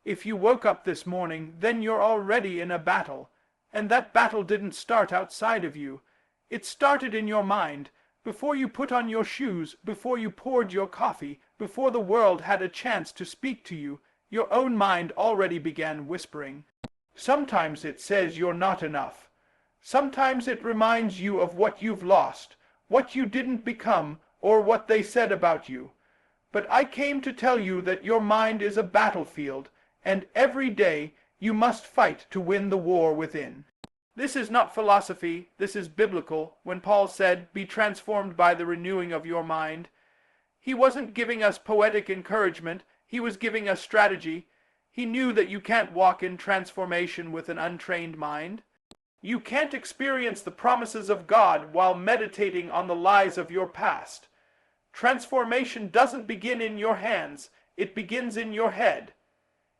If you woke up this morning, then you're already in a battle. And that battle didn't start outside of you. It started in your mind. Before you put on your shoes, before you poured your coffee, before the world had a chance to speak to you, your own mind already began whispering. Sometimes it says you're not enough. Sometimes it reminds you of what you've lost, what you didn't become, or what they said about you. But I came to tell you that your mind is a battlefield, and every day you must fight to win the war within. This is not philosophy, this is biblical. When Paul said, "Be transformed by the renewing of your mind," he wasn't giving us poetic encouragement, he was giving us strategy. He knew that you can't walk in transformation with an untrained mind. You can't experience the promises of God while meditating on the lies of your past. Transformation doesn't begin in your hands, it begins in your head.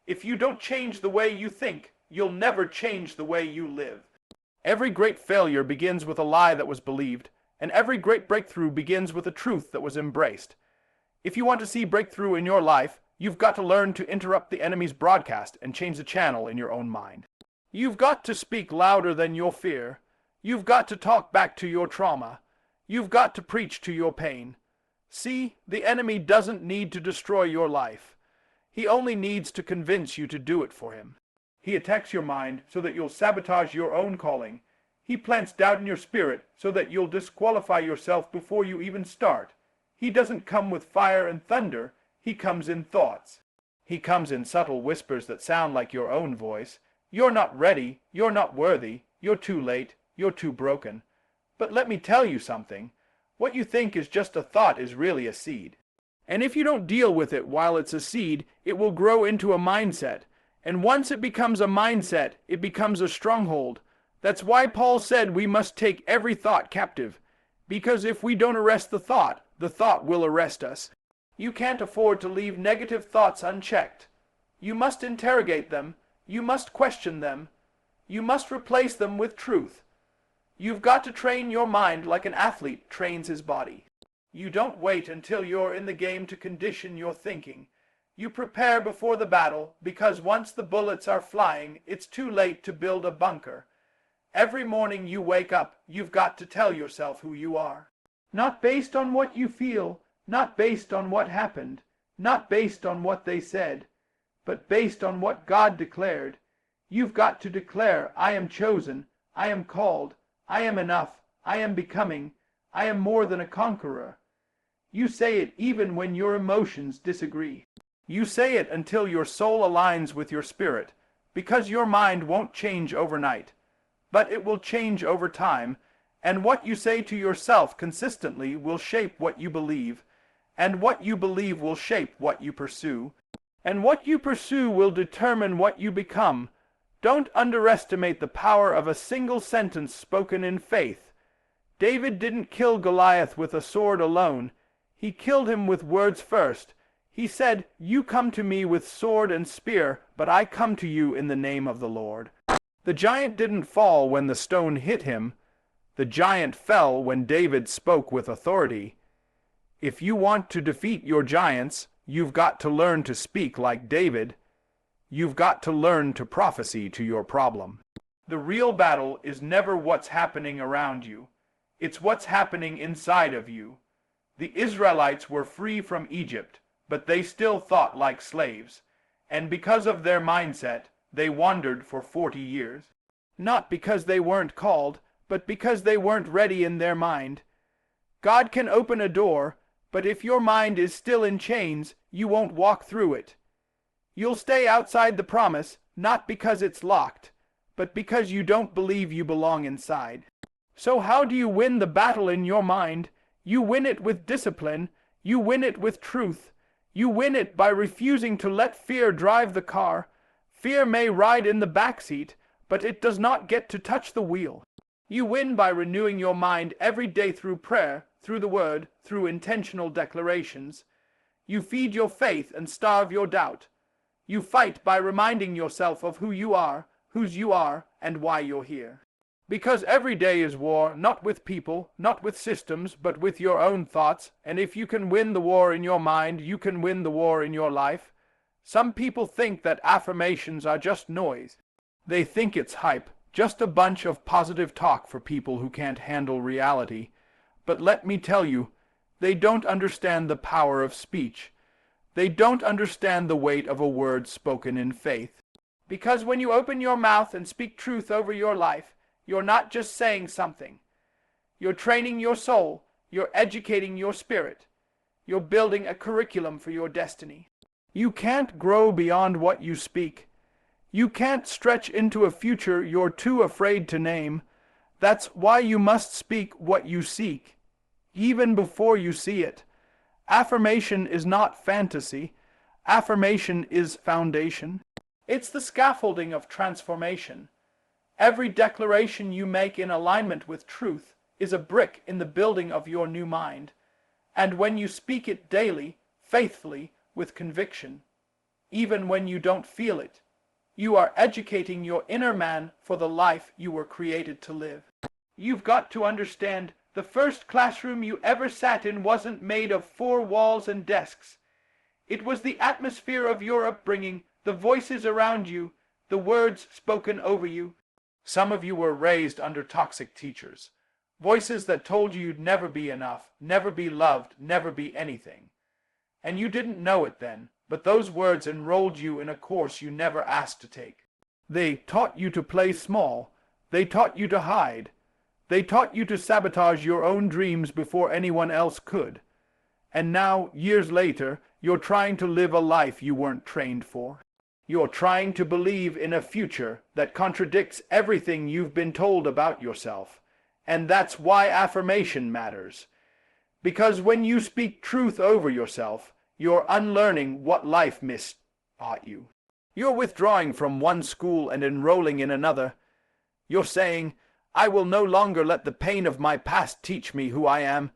If you don't change the way you think, you'll never change the way you live. Every great failure begins with a lie that was believed, and every great breakthrough begins with a truth that was embraced. If you want to see breakthrough in your life, you've got to learn to interrupt the enemy's broadcast and change the channel in your own mind. You've got to speak louder than your fear. You've got to talk back to your trauma. You've got to preach to your pain. See, the enemy doesn't need to destroy your life. He only needs to convince you to do it for him. He attacks your mind so that you'll sabotage your own calling. He plants doubt in your spirit so that you'll disqualify yourself before you even start. He doesn't come with fire and thunder. He comes in thoughts. He comes in subtle whispers that sound like your own voice. You're not ready. You're not worthy. You're too late. You're too broken. But let me tell you something. What you think is just a thought is really a seed. And if you don't deal with it while it's a seed, it will grow into a mindset. And once it becomes a mindset, it becomes a stronghold. That's why Paul said we must take every thought captive. Because if we don't arrest the thought will arrest us. You can't afford to leave negative thoughts unchecked. You must interrogate them. You must question them. You must replace them with truth. You've got to train your mind like an athlete trains his body. You don't wait until you're in the game to condition your thinking. You prepare before the battle, because once the bullets are flying, it's too late to build a bunker. Every morning you wake up, you've got to tell yourself who you are. Not based on what you feel, not based on what happened, not based on what they said, but based on what God declared. You've got to declare, I am chosen, I am called, I am enough, I am becoming, I am more than a conqueror. You say it even when your emotions disagree. You say it until your soul aligns with your spirit, because your mind won't change overnight, but it will change over time, and what you say to yourself consistently will shape what you believe, and what you believe will shape what you pursue, and what you pursue will determine what you become. Don't underestimate the power of a single sentence spoken in faith. David didn't kill Goliath with a sword alone. He killed him with words first. He said, "You come to me with sword and spear, but I come to you in the name of the Lord." The giant didn't fall when the stone hit him. The giant fell when David spoke with authority. If you want to defeat your giants, you've got to learn to speak like David. You've got to learn to prophesy to your problem. The real battle is never what's happening around you. It's what's happening inside of you. The Israelites were free from Egypt, but they still thought like slaves. And because of their mindset, they wandered for 40 years. Not because they weren't called, but because they weren't ready in their mind. God can open a door, but if your mind is still in chains, you won't walk through it. You'll stay outside the promise, not because it's locked, but because you don't believe you belong inside. So how do you win the battle in your mind? You win it with discipline. You win it with truth. You win it by refusing to let fear drive the car. Fear may ride in the back seat, but it does not get to touch the wheel. You win by renewing your mind every day through prayer, through the word, through intentional declarations. You feed your faith and starve your doubt. You fight by reminding yourself of who you are, whose you are, and why you're here. Because every day is war, not with people, not with systems, but with your own thoughts, and if you can win the war in your mind, you can win the war in your life. Some people think that affirmations are just noise. They think it's hype, just a bunch of positive talk for people who can't handle reality. But let me tell you, they don't understand the power of speech. They don't understand the weight of a word spoken in faith. Because when you open your mouth and speak truth over your life, you're not just saying something. You're training your soul. You're educating your spirit. You're building a curriculum for your destiny. You can't grow beyond what you speak. You can't stretch into a future you're too afraid to name. That's why you must speak what you seek, even before you see it. Affirmation is not fantasy. Affirmation is foundation. It's the scaffolding of transformation. Every declaration you make in alignment with truth is a brick in the building of your new mind. And when you speak it daily, faithfully, with conviction, even when you don't feel it, you are educating your inner man for the life you were created to live. You've got to understand, the first classroom you ever sat in wasn't made of 4 walls and desks. It was the atmosphere of your upbringing, the voices around you, the words spoken over you. Some of you were raised under toxic teachers, voices that told you you'd never be enough, never be loved, never be anything. And you didn't know it then, but those words enrolled you in a course you never asked to take. They taught you to play small. They taught you to hide. They taught you to sabotage your own dreams before anyone else could. And now, years later, you're trying to live a life you weren't trained for. You're trying to believe in a future that contradicts everything you've been told about yourself. And that's why affirmation matters. Because when you speak truth over yourself, you're unlearning what life mistaught you. You're withdrawing from one school and enrolling in another. You're saying, I will no longer let the pain of my past teach me who I am.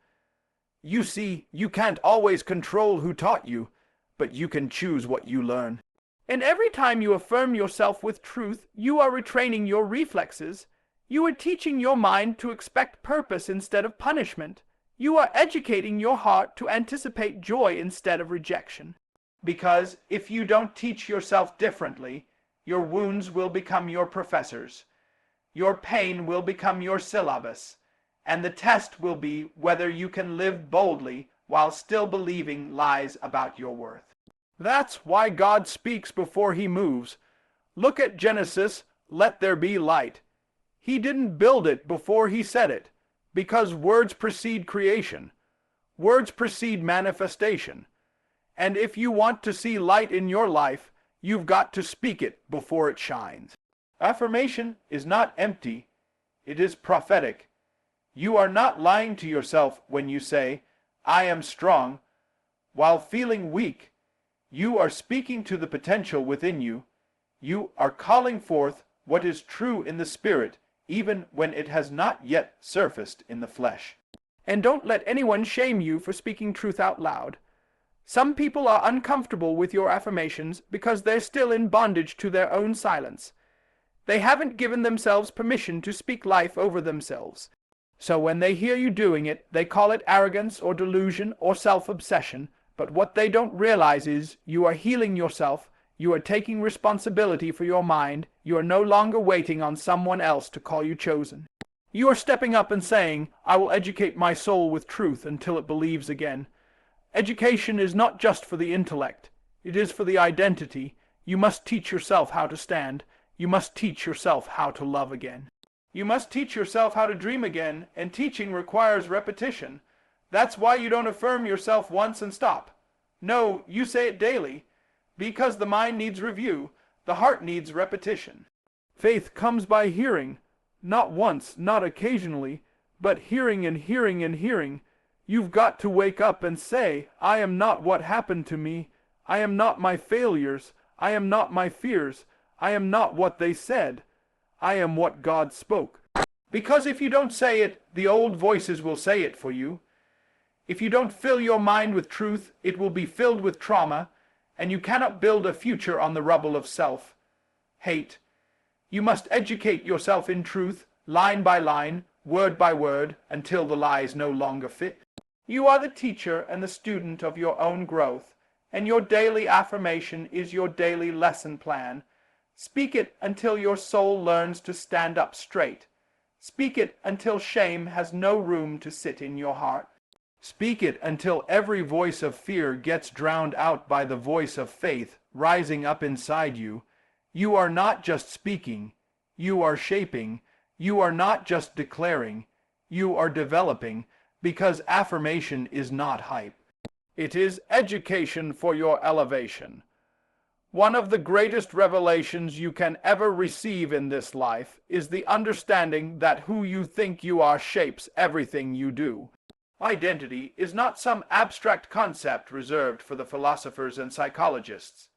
You see, you can't always control who taught you, but you can choose what you learn. And every time you affirm yourself with truth, you are retraining your reflexes. You are teaching your mind to expect purpose instead of punishment. You are educating your heart to anticipate joy instead of rejection. Because if you don't teach yourself differently, your wounds will become your professors. Your pain will become your syllabus. And the test will be whether you can live boldly while still believing lies about your worth. That's why God speaks before he moves. Look at Genesis, let there be light. He didn't build it before he said it. Because words precede creation. Words precede manifestation. And if you want to see light in your life, you've got to speak it before it shines. Affirmation is not empty. It is prophetic. You are not lying to yourself when you say, I am strong. While feeling weak, you are speaking to the potential within you. You are calling forth what is true in the spirit, even when it has not yet surfaced in the flesh. And don't let anyone shame you for speaking truth out loud. Some people are uncomfortable with your affirmations because they're still in bondage to their own silence. They haven't given themselves permission to speak life over themselves. So when they hear you doing it, they call it arrogance or delusion or self-obsession, but what they don't realize is you are healing yourself. You are taking responsibility for your mind. You are no longer waiting on someone else to call you chosen. You are stepping up and saying, I will educate my soul with truth until it believes again. Education is not just for the intellect. It is for the identity. You must teach yourself how to stand. You must teach yourself how to love again. You must teach yourself how to dream again, and teaching requires repetition. That's why you don't affirm yourself once and stop. No, you say it daily. Because the mind needs review, the heart needs repetition. Faith comes by hearing, not once, not occasionally, but hearing and hearing and hearing. You've got to wake up and say, I am not what happened to me. I am not my failures. I am not my fears. I am not what they said. I am what God spoke. Because if you don't say it, the old voices will say it for you. If you don't fill your mind with truth, it will be filled with trauma, and you cannot build a future on the rubble of self-hate. You must educate yourself in truth, line by line, word by word, until the lies no longer fit. You are the teacher and the student of your own growth, and your daily affirmation is your daily lesson plan. Speak it until your soul learns to stand up straight. Speak it until shame has no room to sit in your heart. Speak it until every voice of fear gets drowned out by the voice of faith rising up inside you. You are not just speaking, you are shaping. You are not just declaring, you are developing, because affirmation is not hype. It is education for your elevation. One of the greatest revelations you can ever receive in this life is the understanding that who you think you are shapes everything you do. Identity is not some abstract concept reserved for the philosophers and psychologists.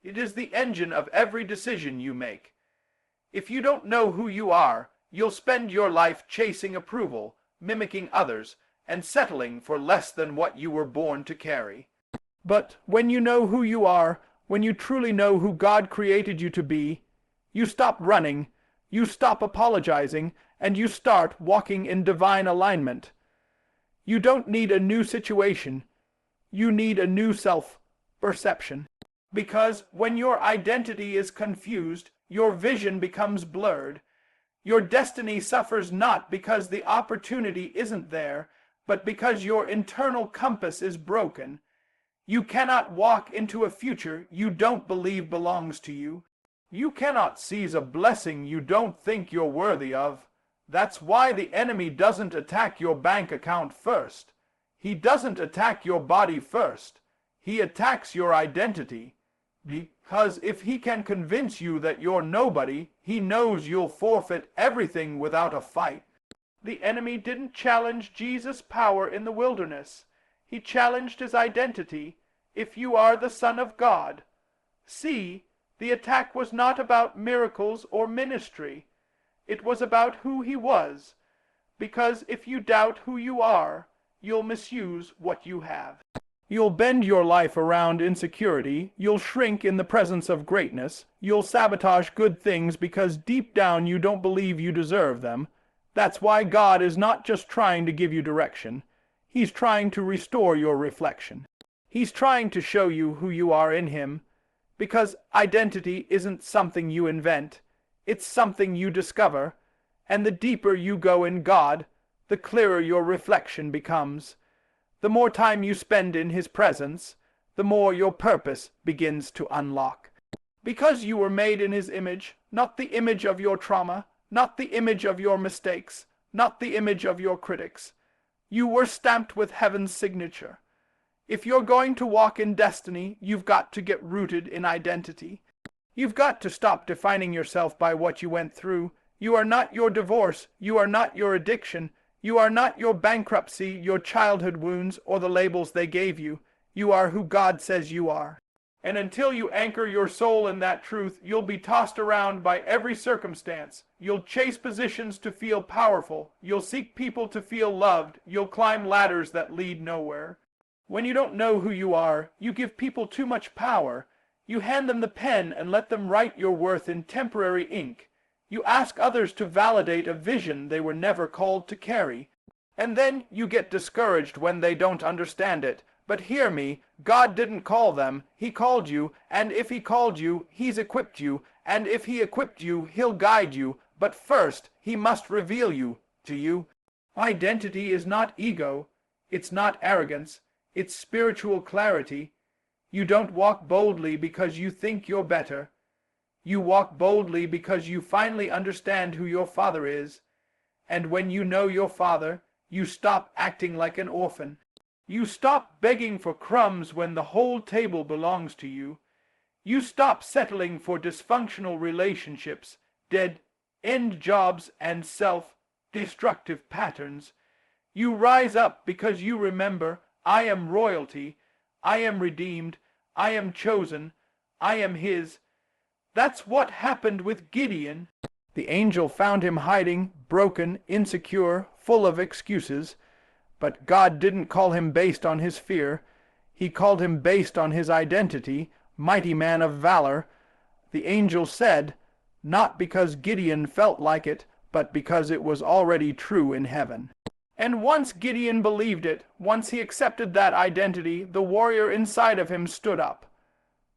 It is the engine of every decision you make. If you don't know who you are, you'll spend your life chasing approval, mimicking others, and settling for less than what you were born to carry. But when you know who you are, when you truly know who God created you to be, you stop running, you stop apologizing, and you start walking in divine alignment. You don't need a new situation. You need a new self-perception. Because when your identity is confused, your vision becomes blurred. Your destiny suffers not because the opportunity isn't there, but because your internal compass is broken. You cannot walk into a future you don't believe belongs to you. You cannot seize a blessing you don't think you're worthy of. That's why the enemy doesn't attack your bank account first. He doesn't attack your body first. He attacks your identity. Because if he can convince you that you're nobody, he knows you'll forfeit everything without a fight. The enemy didn't challenge Jesus' power in the wilderness. He challenged his identity. If you are the Son of God. See, the attack was not about miracles or ministry. It was about who he was. Because if you doubt who you are, you'll misuse what you have. You'll bend your life around insecurity, you'll shrink in the presence of greatness, you'll sabotage good things because deep down you don't believe you deserve them. That's why God is not just trying to give you direction. He's trying to restore your reflection. He's trying to show you who you are in him. Because identity isn't something you invent. It's something you discover. And the deeper you go in God, the clearer your reflection becomes. The more time you spend in his presence, the more your purpose begins to unlock. Because you were made in his image, not the image of your trauma, not the image of your mistakes, not the image of your critics. You were stamped with heaven's signature. If you're going to walk in destiny, you've got to get rooted in identity. You've got to stop defining yourself by what you went through. You are not your divorce. You are not your addiction. You are not your bankruptcy, your childhood wounds, or the labels they gave you. You are who God says you are. And until you anchor your soul in that truth, you'll be tossed around by every circumstance. You'll chase positions to feel powerful. You'll seek people to feel loved. You'll climb ladders that lead nowhere. When you don't know who you are, you give people too much power. You hand them the pen and let them write your worth in temporary ink. You ask others to validate a vision they were never called to carry. And then you get discouraged when they don't understand it. But hear me, God didn't call them. He called you, and if he called you, he's equipped you. And if he equipped you, he'll guide you. But first, he must reveal you to you. Identity is not ego. It's not arrogance. It's spiritual clarity. You don't walk boldly because you think you're better. You walk boldly because you finally understand who your Father is. And when you know your Father, you stop acting like an orphan. You stop begging for crumbs when the whole table belongs to you. You stop settling for dysfunctional relationships, dead-end jobs, and self-destructive patterns. You rise up because you remember, I am royalty, I am redeemed, I am chosen, I am his. That's what happened with Gideon. The angel found him hiding, broken, insecure, full of excuses. But God didn't call him based on his fear. He called him based on his identity, mighty man of valor. The angel said, not because Gideon felt like it, but because it was already true in heaven. And once Gideon believed it, once he accepted that identity, the warrior inside of him stood up.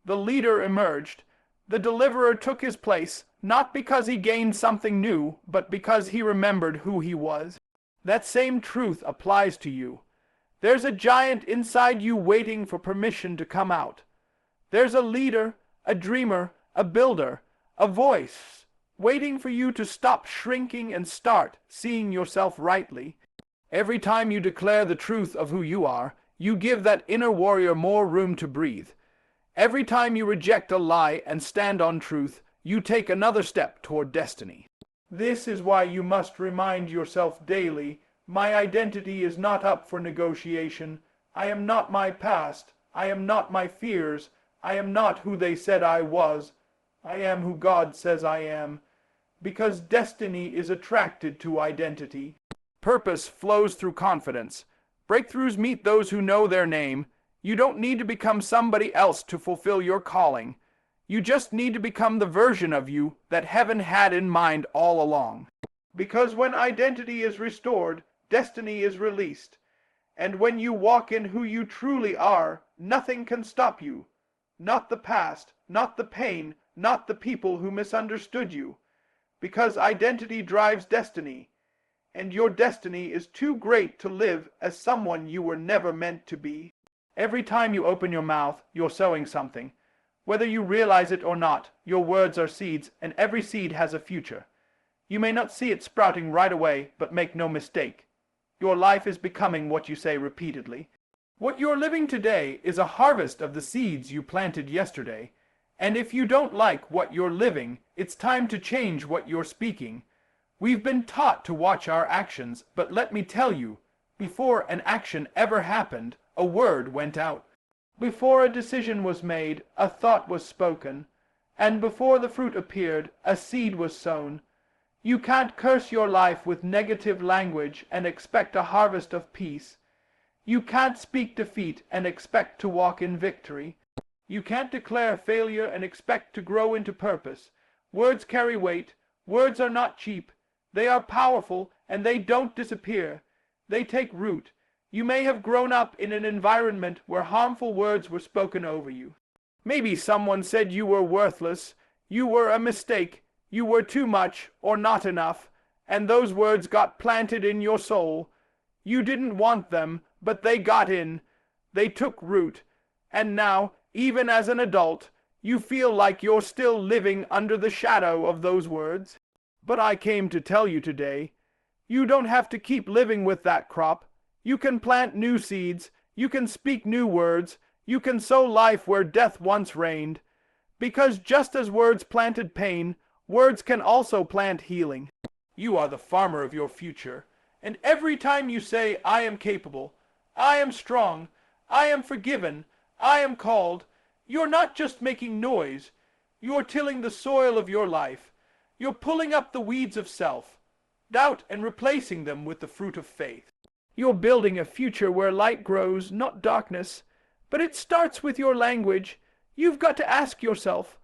The leader emerged. The deliverer took his place, not because he gained something new, but because he remembered who he was. That same truth applies to you. There's a giant inside you waiting for permission to come out. There's a leader, a dreamer, a builder, a voice, waiting for you to stop shrinking and start seeing yourself rightly. Every time you declare the truth of who you are, you give that inner warrior more room to breathe. Every time you reject a lie and stand on truth, you take another step toward destiny. This is why you must remind yourself daily, my identity is not up for negotiation. I am not my past. I am not my fears. I am not who they said I was. I am who God says I am. Because destiny is attracted to identity. Purpose flows through confidence. Breakthroughs meet those who know their name. You don't need to become somebody else to fulfill your calling. You just need to become the version of you that heaven had in mind all along. Because when identity is restored, destiny is released. And when you walk in who you truly are, nothing can stop you. Not the past, not the pain, not the people who misunderstood you. Because identity drives destiny. And your destiny is too great to live as someone you were never meant to be. Every time you open your mouth, you're sowing something. Whether you realize it or not, your words are seeds, and every seed has a future. You may not see it sprouting right away, but make no mistake. Your life is becoming what you say repeatedly. What you're living today is a harvest of the seeds you planted yesterday. And if you don't like what you're living, it's time to change what you're speaking. We've been taught to watch our actions, but let me tell you, before an action ever happened, a word went out. Before a decision was made, a thought was spoken. And before the fruit appeared, a seed was sown. You can't curse your life with negative language and expect a harvest of peace. You can't speak defeat and expect to walk in victory. You can't declare failure and expect to grow into purpose. Words carry weight. Words are not cheap. They are powerful, and they don't disappear. They take root. You may have grown up in an environment where harmful words were spoken over you. Maybe someone said you were worthless, you were a mistake, you were too much or not enough, and those words got planted in your soul. You didn't want them, but they got in. They took root. And now, even as an adult, you feel like you're still living under the shadow of those words. But I came to tell you today, you don't have to keep living with that crop. You can plant new seeds. You can speak new words. You can sow life where death once reigned. Because just as words planted pain, words can also plant healing. You are the farmer of your future. And every time you say, I am capable, I am strong, I am forgiven, I am called, you're not just making noise. You're tilling the soil of your life. You're pulling up the weeds of self, doubt, and replacing them with the fruit of faith. You're building a future where light grows, not darkness. But it starts with your language. You've got to ask yourself,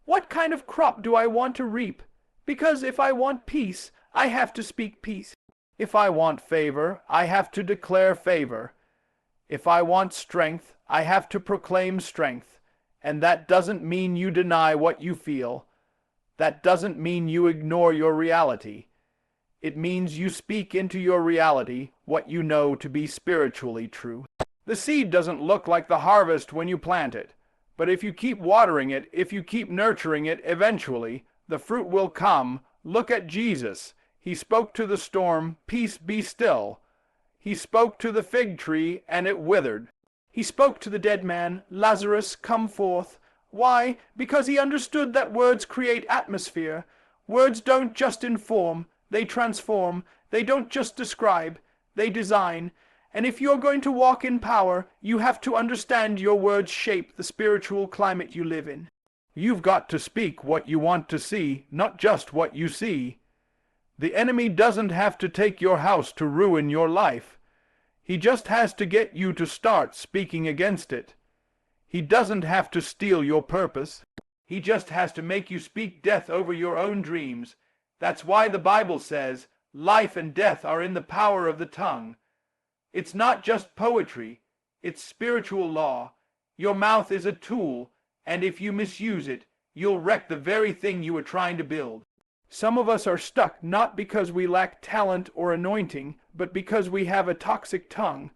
what kind of crop do I want to reap? Because if I want peace, I have to speak peace. If I want favor, I have to declare favor. If I want strength, I have to proclaim strength. And that doesn't mean you deny what you feel. That doesn't mean you ignore your reality. It means you speak into your reality what you know to be spiritually true. The seed doesn't look like the harvest when you plant it. But if you keep watering it, if you keep nurturing it, eventually, the fruit will come. Look at Jesus. He spoke to the storm, peace be still. He spoke to the fig tree, and it withered. He spoke to the dead man, Lazarus, come forth. Why? Because he understood that words create atmosphere. Words don't just inform, they transform. They don't just describe, they design. And if you're going to walk in power, you have to understand your words shape the spiritual climate you live in. You've got to speak what you want to see, not just what you see. The enemy doesn't have to take your house to ruin your life. He just has to get you to start speaking against it. He doesn't have to steal your purpose. He just has to make you speak death over your own dreams. That's why the Bible says, Life and death are in the power of the tongue. It's not just poetry, it's spiritual law. Your mouth is a tool, and if you misuse it, you'll wreck the very thing you were trying to build. Some of us are stuck not because we lack talent or anointing, but because we have a toxic tongue.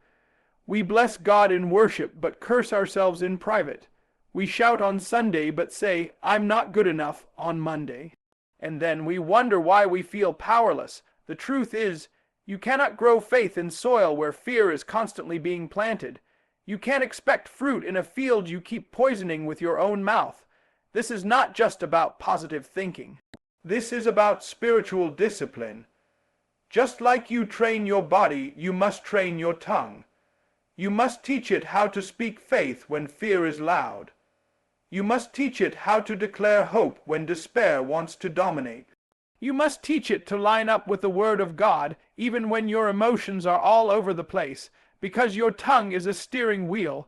We bless God in worship, but curse ourselves in private. We shout on Sunday, but say, "I'm not good enough," on Monday. And then we wonder why we feel powerless. The truth is, you cannot grow faith in soil where fear is constantly being planted. You can't expect fruit in a field you keep poisoning with your own mouth. This is not just about positive thinking. This is about spiritual discipline. Just like you train your body, you must train your tongue. You must teach it how to speak faith when fear is loud. You must teach it how to declare hope when despair wants to dominate. You must teach it to line up with the Word of God even when your emotions are all over the place, because your tongue is a steering wheel.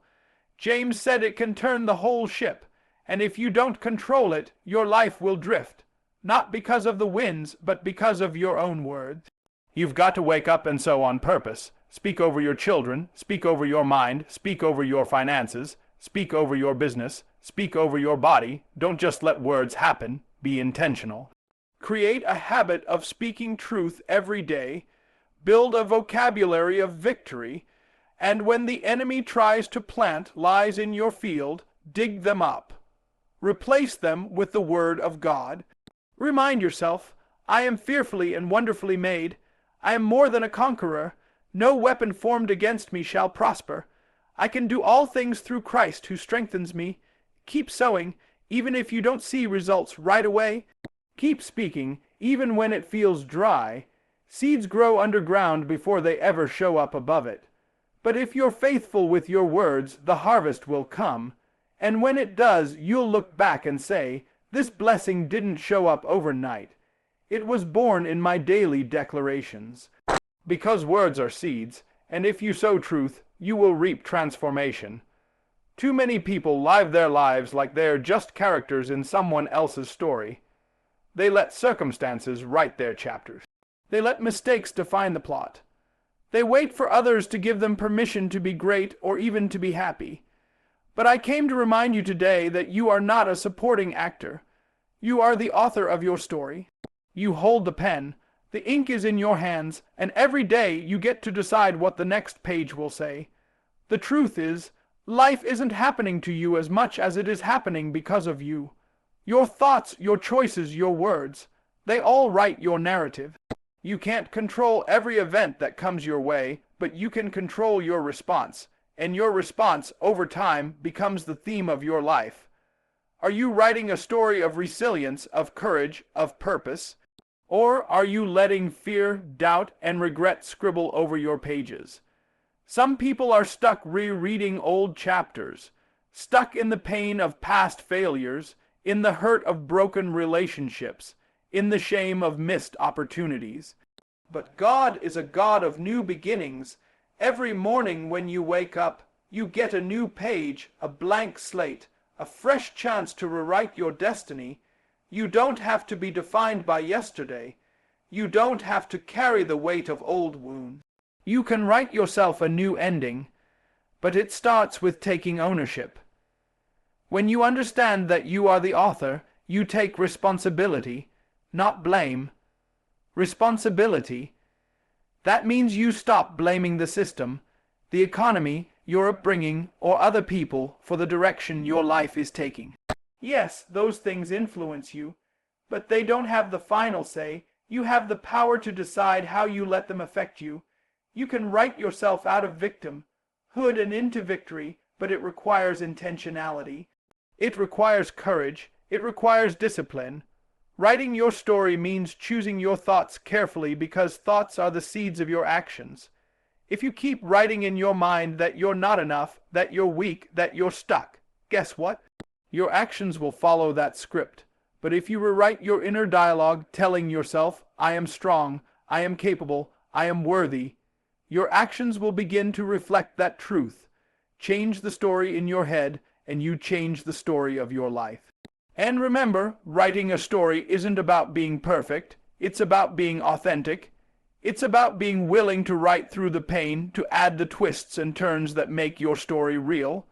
James said it can turn the whole ship, and if you don't control it, your life will drift. Not because of the winds, but because of your own words. You've got to wake up and sow on purpose. Speak over your children, speak over your mind, speak over your finances, speak over your business, speak over your body. Don't just let words happen. Be intentional. Create a habit of speaking truth every day. Build a vocabulary of victory. And when the enemy tries to plant lies in your field, dig them up. Replace them with the Word of God. Remind yourself, I am fearfully and wonderfully made. I am more than a conqueror. No weapon formed against me shall prosper. I can do all things through Christ who strengthens me. Keep sowing, even if you don't see results right away. Keep speaking, even when it feels dry. Seeds grow underground before they ever show up above it. But if you're faithful with your words, the harvest will come. And when it does, you'll look back and say, this blessing didn't show up overnight. It was born in my daily declarations. Because words are seeds, and if you sow truth, you will reap transformation. Too many people live their lives like they're just characters in someone else's story. They let circumstances write their chapters. They let mistakes define the plot. They wait for others to give them permission to be great or even to be happy. But I came to remind you today that you are not a supporting actor. You are the author of your story. You hold the pen. The ink is in your hands, and every day you get to decide what the next page will say. The truth is, life isn't happening to you as much as it is happening because of you. Your thoughts, your choices, your words, they all write your narrative. You can't control every event that comes your way, but you can control your response. And your response, over time, becomes the theme of your life. Are you writing a story of resilience, of courage, of purpose? Or are you letting fear, doubt, and regret scribble over your pages? Some people are stuck rereading old chapters, stuck in the pain of past failures, in the hurt of broken relationships, in the shame of missed opportunities. But God is a God of new beginnings. Every morning when you wake up, you get a new page, a blank slate, a fresh chance to rewrite your destiny. You don't have to be defined by yesterday. You don't have to carry the weight of old wounds. You can write yourself a new ending, but it starts with taking ownership. When you understand that you are the author, you take responsibility, not blame. Responsibility. That means you stop blaming the system, the economy, your upbringing, or other people for the direction your life is taking. Yes, those things influence you, but they don't have the final say. You have the power to decide how you let them affect you. You can write yourself out of victimhood and into victory, but it requires intentionality. It requires courage. It requires discipline. Writing your story means choosing your thoughts carefully because thoughts are the seeds of your actions. If you keep writing in your mind that you're not enough, that you're weak, that you're stuck, guess what? Your actions will follow that script. But if you rewrite your inner dialogue telling yourself, I am strong, I am capable, I am worthy, your actions will begin to reflect that truth. Change the story in your head, and you change the story of your life. And remember, writing a story isn't about being perfect. It's about being authentic. It's about being willing to write through the pain, to add the twists and turns that make your story real.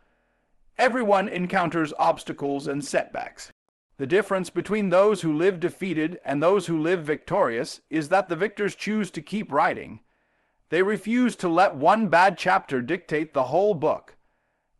Everyone encounters obstacles and setbacks. The difference between those who live defeated and those who live victorious is that the victors choose to keep writing. They refuse to let one bad chapter dictate the whole book.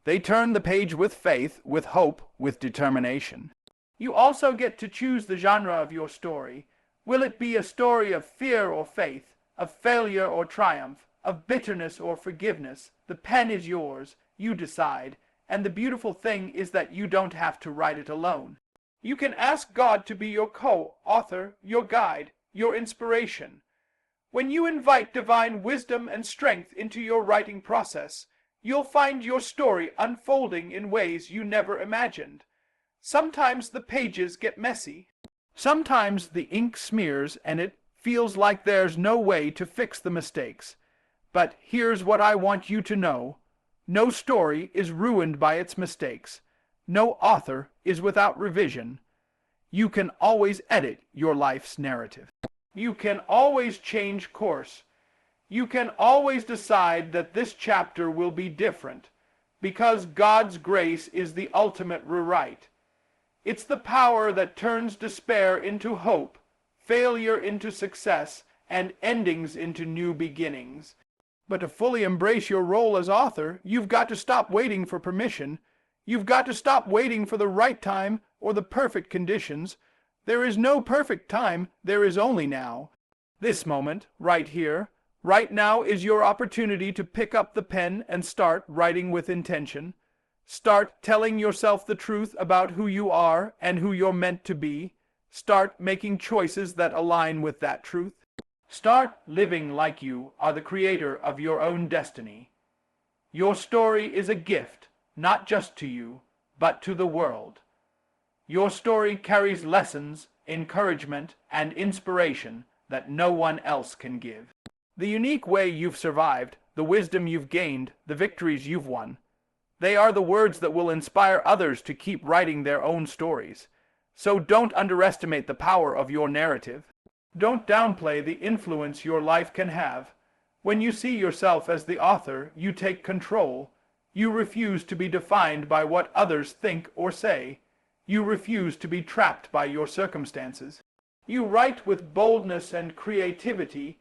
They turn the page with faith, with hope, with determination. You also get to choose the genre of your story. Will it be a story of fear or faith, of failure or triumph, of bitterness or forgiveness? The pen is yours. You decide. And the beautiful thing is that you don't have to write it alone. You can ask God to be your co-author, your guide, your inspiration. When you invite divine wisdom and strength into your writing process, you'll find your story unfolding in ways you never imagined. Sometimes the pages get messy. Sometimes the ink smears and it feels like there's no way to fix the mistakes. But here's what I want you to know. No story is ruined by its mistakes. No author is without revision. You can always edit your life's narrative. You can always change course. You can always decide that this chapter will be different, because God's grace is the ultimate rewrite. It's the power that turns despair into hope, failure into success, and endings into new beginnings. But to fully embrace your role as author, you've got to stop waiting for permission. You've got to stop waiting for the right time or the perfect conditions. There is no perfect time, there is only now. This moment, right here, right now is your opportunity to pick up the pen and start writing with intention. Start telling yourself the truth about who you are and who you're meant to be. Start making choices that align with that truth. Start living like you are the creator of your own destiny. Your story is a gift, not just to you, but to the world. Your story carries lessons, encouragement, and inspiration that no one else can give. The unique way you've survived, the wisdom you've gained, the victories you've won, they are the words that will inspire others to keep writing their own stories. So don't underestimate the power of your narrative. Don't downplay the influence your life can have. When you see yourself as the author, you take control. You refuse to be defined by what others think or say. You refuse to be trapped by your circumstances. You write with boldness and creativity.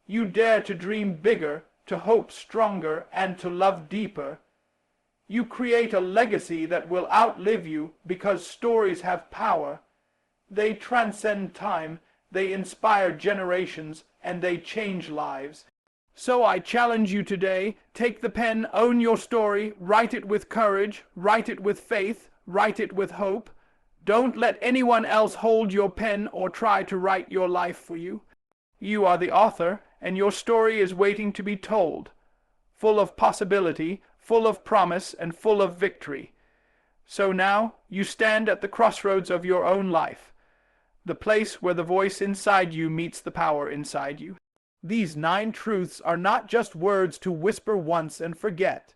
You dare to dream bigger, to hope stronger, and to love deeper. You create a legacy that will outlive you because stories have power. They transcend time, they inspire generations, and they change lives. So I challenge you today, take the pen, own your story, write it with courage, write it with faith, write it with hope. Don't let anyone else hold your pen or try to write your life for you. You are the author, and your story is waiting to be told, full of possibility, full of promise, and full of victory. So now you stand at the crossroads of your own life, the place where the voice inside you meets the power inside you. These 9 truths are not just words to whisper once and forget.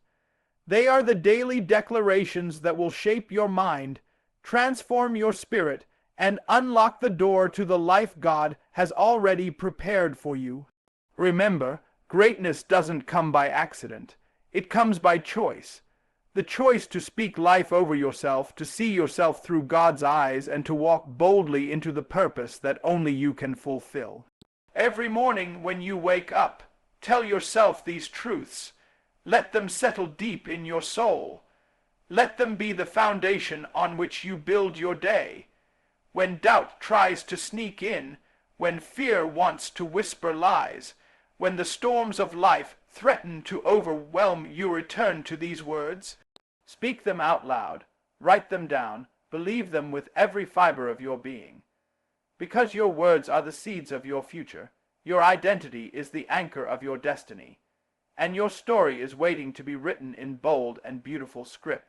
They are the daily declarations that will shape your mind, transform your spirit, and unlock the door to the life God has already prepared for you. Remember, greatness doesn't come by accident. It comes by choice. The choice to speak life over yourself, to see yourself through God's eyes, and to walk boldly into the purpose that only you can fulfill. Every morning when you wake up, tell yourself these truths. Let them settle deep in your soul. Let them be the foundation on which you build your day. When doubt tries to sneak in, when fear wants to whisper lies, when the storms of life threaten to overwhelm you, return to these words. Speak them out loud. Write them down. Believe them with every fiber of your being. Because your words are the seeds of your future, your identity is the anchor of your destiny, and your story is waiting to be written in bold and beautiful script.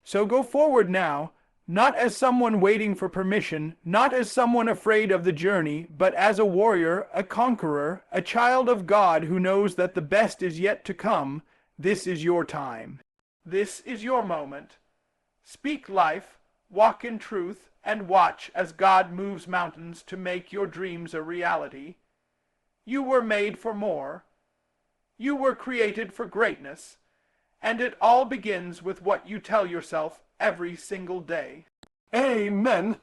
So go forward now, not as someone waiting for permission, not as someone afraid of the journey, but as a warrior, a conqueror, a child of God who knows that the best is yet to come. This is your time. This is your moment. Speak life, walk in truth, and watch as God moves mountains to make your dreams a reality. You were made for more. You were created for greatness. And it all begins with what you tell yourself every single day. Amen.